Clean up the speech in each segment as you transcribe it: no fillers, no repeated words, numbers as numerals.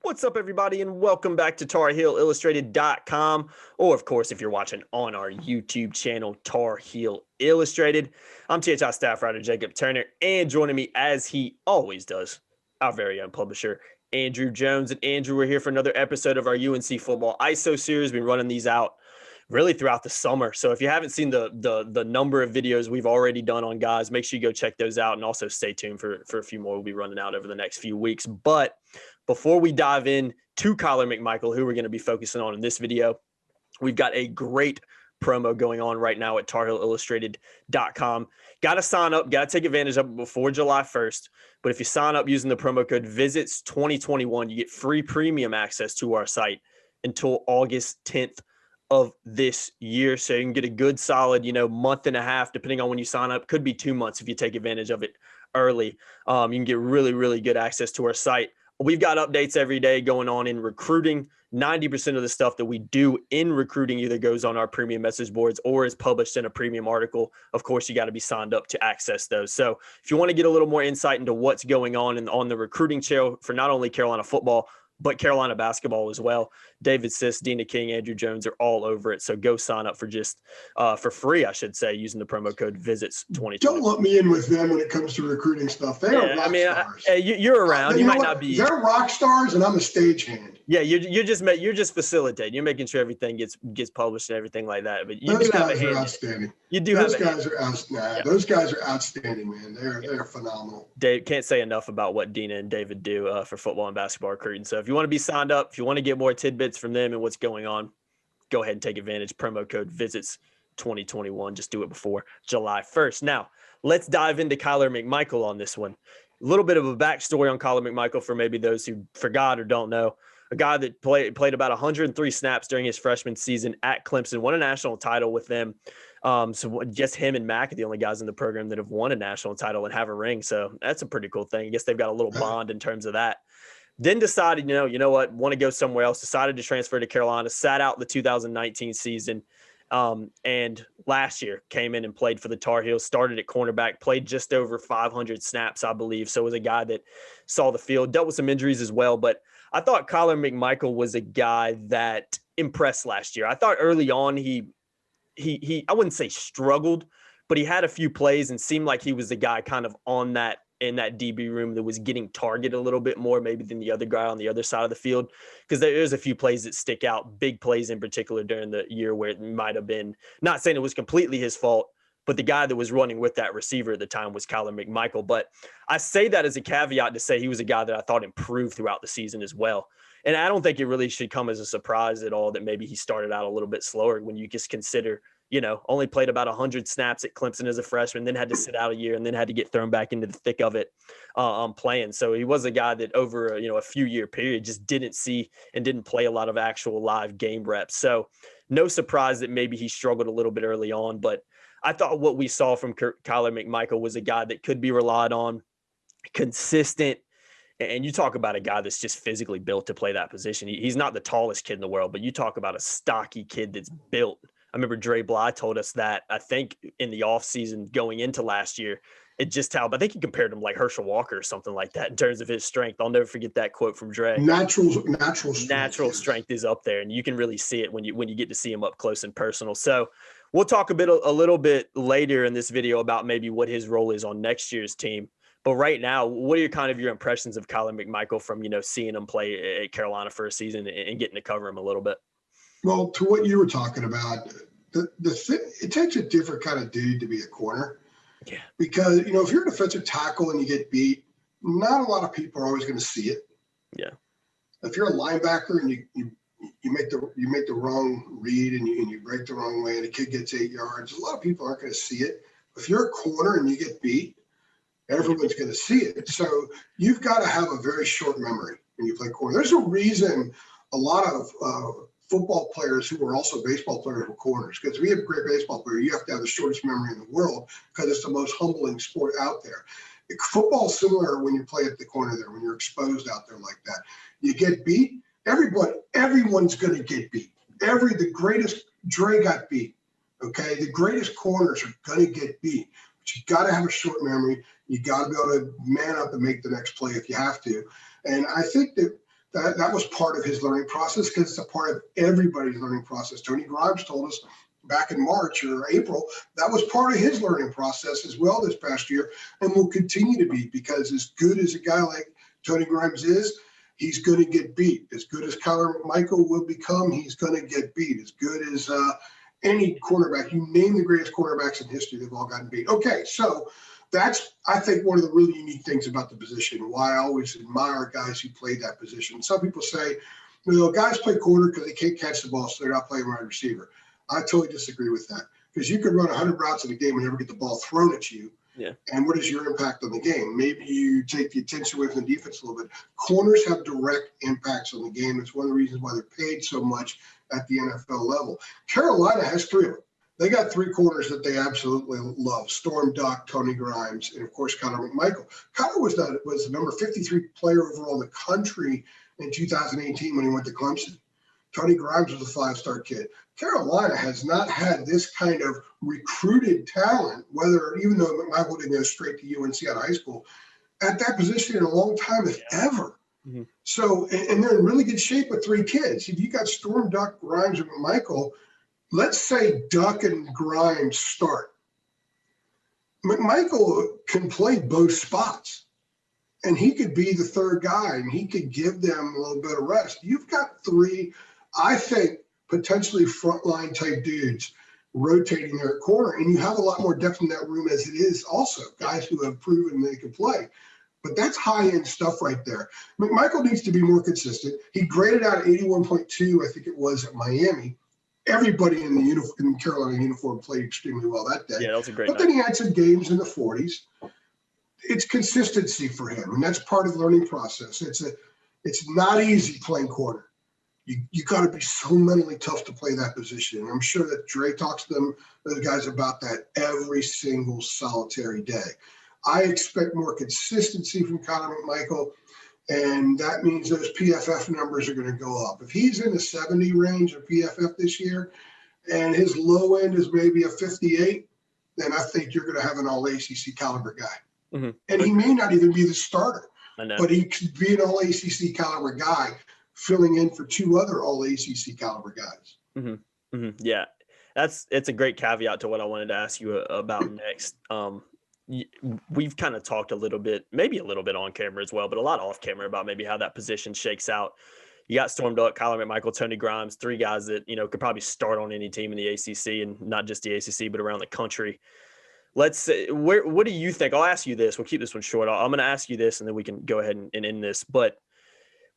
What's up, everybody, and welcome back to TarHeelIllustrated.com, or, of course, if you're watching on our YouTube channel, Tar Heel Illustrated. I'm THI staff writer Jacob Turner, and joining me, as he always does, our very own publisher, Andrew Jones. And Andrew, we're here for another episode of our UNC football ISO series. We've been running these out really throughout the summer. So if you haven't seen the number of videos we've already done on guys, make sure you go check those out, and also stay tuned for a few more we'll be running out over the next few weeks. But before we dive in to Kyler McMichael, who we're going to be focusing on in this video, we've got a great promo going on right now at TarHeelIllustrated.com. Got to sign up, got to take advantage of it before July 1st. But if you sign up using the promo code VISITS2021, you get free premium access to our site until August 10th of this year. So you can get a good solid, month and a half, depending on when you sign up. Could be 2 months if you take advantage of it early. You can get really, really good access to our site. We've got updates every day going on in recruiting. 90% of the stuff that we do in recruiting either goes on our premium message boards or is published in a premium article. Of course, you got to be signed up to access those. So if you want to get a little more insight into what's going on the recruiting trail for not only Carolina football, but Carolina basketball as well, David Siss, Dina King, Andrew Jones are all over it. So go sign up for free, I should say, using the promo code VISITS2020. Don't let me in with them when it comes to recruiting stuff. They are rock stars. You're around. You might not be. They're rock stars, and I'm a stagehand. Yeah, you're just facilitating. You're making sure everything gets published and everything like that. But you those do have a guys hand. Are outstanding. You do those have guys are outstanding. Yeah. Those guys are outstanding, man. They're phenomenal. Dave can't say enough about what Dina and David do for football and basketball recruiting. So if you want to be signed up, if you want to get more tidbits from them and what's going on, go ahead and take advantage. Promo code VISITS2021. Just do it before July 1st. Now, let's dive into Kyler McMichael on this one. A little bit of a backstory on Kyler McMichael for maybe those who forgot or don't know. A guy that played about 103 snaps during his freshman season at Clemson, won a national title with them. So just him and Mac are the only guys in the program that have won a national title and have a ring. So that's a pretty cool thing. I guess they've got a little bond in terms of that. Then decided, you know what, want to go somewhere else, decided to transfer to Carolina, sat out the 2019 season, and last year came in and played for the Tar Heels, started at cornerback, played just over 500 snaps, I believe. So was a guy that saw the field, dealt with some injuries as well. But I thought Kyler McMichael was a guy that impressed last year. I thought early on he I wouldn't say struggled, but he had a few plays and seemed like he was the guy kind of in that DB room that was getting targeted a little bit more maybe than the other guy on the other side of the field, because there's a few plays that stick out, big plays in particular during the year where it might have been, not saying it was completely his fault, but the guy that was running with that receiver at the time was Kyler McMichael. But I say that as a caveat to say he was a guy that I thought improved throughout the season as well. And I don't think it really should come as a surprise at all that maybe he started out a little bit slower when you just consider, only played about 100 snaps at Clemson as a freshman, then had to sit out a year and then had to get thrown back into the thick of it playing. So he was a guy that over, a few year period just didn't see and didn't play a lot of actual live game reps. So no surprise that maybe he struggled a little bit early on, but I thought what we saw from Kyler McMichael was a guy that could be relied on, consistent. And you talk about a guy that's just physically built to play that position. He's not the tallest kid in the world, but you talk about a stocky kid that's built. I remember Dre Bly told us that, I think, in the offseason going into last year. I think he compared him like Herschel Walker or something like that in terms of his strength. I'll never forget that quote from Dre. Natural strength is up there, and you can really see it when you get to see him up close and personal. So we'll talk a little bit later in this video about maybe what his role is on next year's team. But right now, what are your impressions of Kyler McMichael from, seeing him play at Carolina for a season and getting to cover him a little bit? Well, to what you were talking about, it takes a different kind of dude to be a corner. Yeah. Because, if you're a defensive tackle and you get beat, not a lot of people are always going to see it. Yeah. If you're a linebacker and you make the wrong read and you break the wrong way and the kid gets 8 yards, a lot of people aren't going to see it. If you're a corner and you get beat, everyone's going to see it. So you've got to have a very short memory when you play corner. There's a reason a lot of football players who are also baseball players were corners, because we have great baseball players. You have to have the shortest memory in the world because it's the most humbling sport out there. Football's similar when you play at the corner there, when you're exposed out there like that. You get beat, everyone's going to get beat. The greatest Dre got beat, okay? The greatest corners are going to get beat. But you got to have a short memory. You got to be able to man up and make the next play if you have to. And I think that That was part of his learning process because it's a part of everybody's learning process. Tony Grimes told us back in March or April, that was part of his learning process as well this past year and will continue to be, because as good as a guy like Tony Grimes is, he's going to get beat. As good as Kyler McMichael will become, he's going to get beat. As good as any cornerback, you name the greatest cornerbacks in history, they've all gotten beat. Okay, so that's, I think, one of the really unique things about the position, why I always admire guys who play that position. Some people say, guys play corner because they can't catch the ball, so they're not playing wide receiver. I totally disagree with that, because you could run 100 routes in a game and never get the ball thrown at you. Yeah. And what is your impact on the game? Maybe you take the attention away from the defense a little bit. Corners have direct impacts on the game. It's one of the reasons why they're paid so much at the NFL level. Carolina has 3 of them. They got 3 corners that they absolutely love: Storm Duck, Tony Grimes, and of course Kyler McMichael. Kyler was the number 53 player overall in the country in 2018 when he went to Clemson. Tony Grimes was a 5-star kid. Carolina has not had this kind of recruited talent, even though McMichael didn't go straight to UNC out of high school, at that position in a long time, if ever. Mm-hmm. So, and they're in really good shape with 3 kids. If you got Storm, Duck, Grimes, and McMichael, let's say Duck and Grimes start. McMichael can play both spots, and he could be the 3rd guy, and he could give them a little bit of rest. You've got 3, I think, potentially frontline type dudes rotating their corner, and you have a lot more depth in that room as it is also, guys who have proven they can play. But that's high-end stuff right there. McMichael needs to be more consistent. He graded out 81.2, I think it was, at Miami. Everybody in the Carolina uniform played extremely well that day. Yeah, that was a great But then he had some games in the 40s. It's consistency for him, and that's part of the learning process. It's not easy playing corner. You got to be so mentally tough to play that position. And I'm sure that Dre talks to those guys about that every single solitary day. I expect more consistency from Kyler McMichael, and that means those PFF numbers are going to go up. If he's in the 70 range of PFF this year, and his low end is maybe a 58, then I think you're going to have an all-ACC caliber guy. Mm-hmm. And he may not even be the starter, but he could be an all-ACC caliber guy, filling in for 2 other all-ACC caliber guys. Mm-hmm. Mm-hmm. Yeah, it's a great caveat to what I wanted to ask you about next. We've kind of talked a little bit, maybe a little bit on camera as well, but a lot off camera about maybe how that position shakes out. You got Storm Duck, Kyler McMichael, Tony Grimes, 3 guys that, could probably start on any team in the ACC, and not just the ACC, but around the country. Let's say, what do you think? I'll ask you this. We'll keep this one short. I'm going to ask you this, and then we can go ahead and end this. But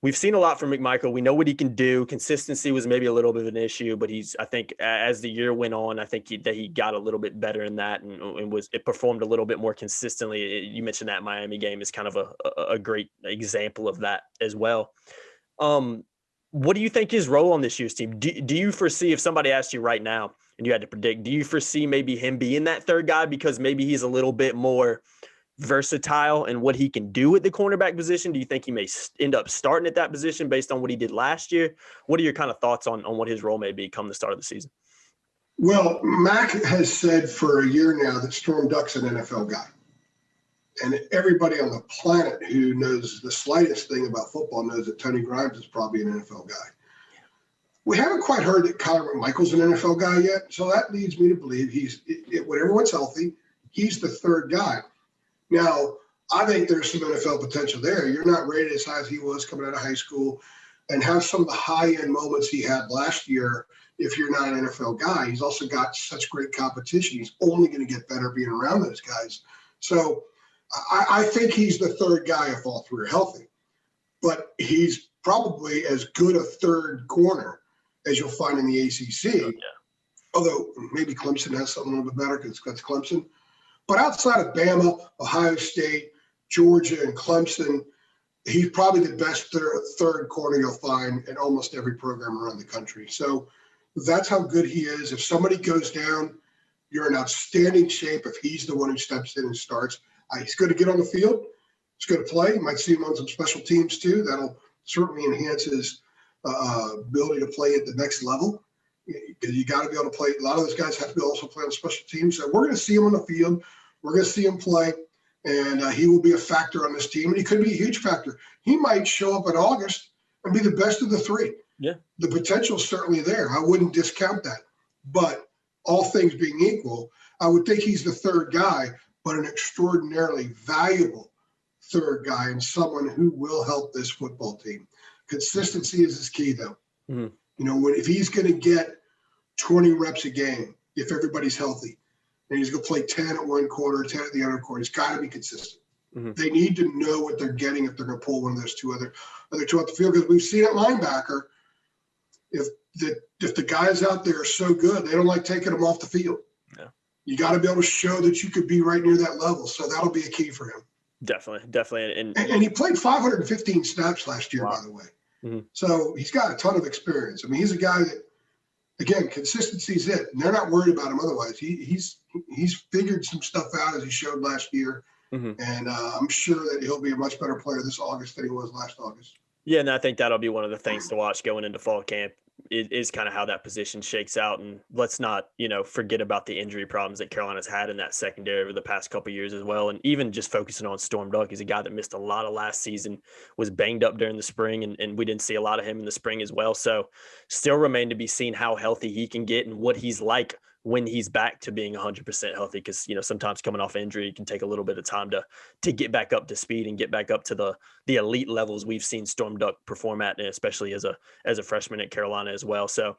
we've seen a lot from McMichael. We know what he can do. Consistency was maybe a little bit of an issue, but I think as the year went on, I think that he got a little bit better in that, and it performed a little bit more consistently. You mentioned that Miami game is kind of a great example of that as well. What do you think his role on this year's team? Do you foresee, if somebody asked you right now and you had to predict, do you foresee maybe him being that 3rd guy because maybe he's a little bit more versatile in what he can do at the cornerback position? Do you think he may end up starting at that position based on what he did last year? What are your kind of thoughts on what his role may be come the start of the season? Well, Mac has said for a year now that Storm Duck's an NFL guy. And everybody on the planet who knows the slightest thing about football knows that Tony Grimes is probably an NFL guy. We haven't quite heard that Kyler McMichael's an NFL guy yet, so that leads me to believe when everyone's healthy, he's the 3rd guy. Now, I think there's some NFL potential there. You're not rated as high as he was coming out of high school, and have some of the high-end moments he had last year if you're not an NFL guy. He's also got such great competition. He's only going to get better being around those guys. So I think he's the 3rd guy if all 3 are healthy. But he's probably as good a 3rd corner as you'll find in the ACC. Oh, yeah. Although maybe Clemson has something a little bit better because that's Clemson. But outside of Bama, Ohio State, Georgia, and Clemson, he's probably the best 3rd corner you'll find in almost every program around the country. So that's how good he is. If somebody goes down, you're in outstanding shape if he's the one who steps in and starts. He's going to get on the field. He's going to play. You might see him on some special teams too. That'll certainly enhance his ability to play at the next level. You got to be able to play. A lot of those guys have to be also play on special teams. So we're going to see him on the field. We're going to see him play, and he will be a factor on this team, and he could be a huge factor. He might show up in August and be the best of the three. Yeah. The potential's certainly there. I wouldn't discount that. But all things being equal, I would think he's the third guy, but an extraordinarily valuable third guy and someone who will help this football team. Consistency is his key, though. Mm-hmm. You know, if he's going to get 20 reps a game, if everybody's healthy, and he's going to play 10 at one quarter, 10 at the other quarter, he's got to be consistent. Mm-hmm. They need to know what they're getting if they're going to pull one of those other two out the field, because we've seen at linebacker, if the guys out there are so good, they don't like taking them off the field. Yeah. You got to be able to show that you could be right near that level. So that'll be a key for him. Definitely. And he played 515 snaps last year, wow, by the way. Mm-hmm. So he's got a ton of experience. I mean, he's a guy that, again, consistency's it. And they're not worried about him otherwise. He's figured some stuff out, as he showed last year. Mm-hmm. And I'm sure that he'll be a much better player this August than he was last August. Yeah, and I think that'll be one of the things to watch going into fall camp is kind of how that position shakes out. And let's not, forget about the injury problems that Carolina's had in that secondary over the past couple of years as well. And even just focusing on Storm Duck, he's a guy that missed a lot of last season, was banged up during the spring, and we didn't see a lot of him in the spring as well. So still remain to be seen how healthy he can get and what he's like when he's back to being 100% healthy, because sometimes coming off injury, it can take a little bit of time to get back up to speed and get back up to the elite levels we've seen Storm Duck perform at, and especially as a freshman at Carolina as well. So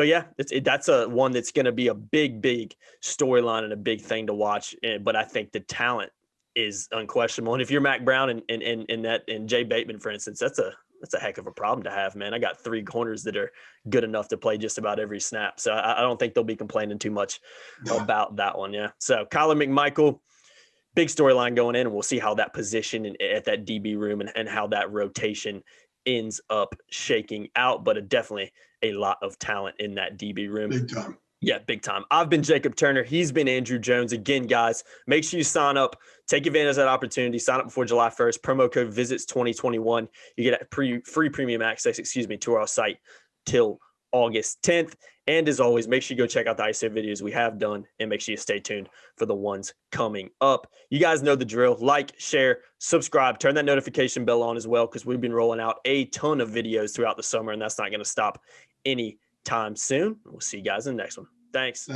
yeah, that's a one that's going to be a big storyline and a big thing to watch. But I think the talent is unquestionable. And if you're Mac Brown and Jay Bateman, for instance, that's a heck of a problem to have, man. I got three corners that are good enough to play just about every snap. So I don't think they'll be complaining too much about that one. Yeah. So Kyler McMichael, big storyline going in, and we'll see how that position at that DB room and how that rotation ends up shaking out, but definitely a lot of talent in that DB room. Big time. Yeah, big time. I've been Jacob Turner. He's been Andrew Jones. Again, guys, make sure you sign up. Take advantage of that opportunity. Sign up before July 1st. Promo code VISITS2021. You get free premium access, to our site till August 10th. And as always, make sure you go check out the ISO videos we have done, and make sure you stay tuned for the ones coming up. You guys know the drill. Like, share, subscribe, turn that notification bell on as well, because we've been rolling out a ton of videos throughout the summer, and that's not going to stop anytime soon. We'll see you guys in the next one. Thanks.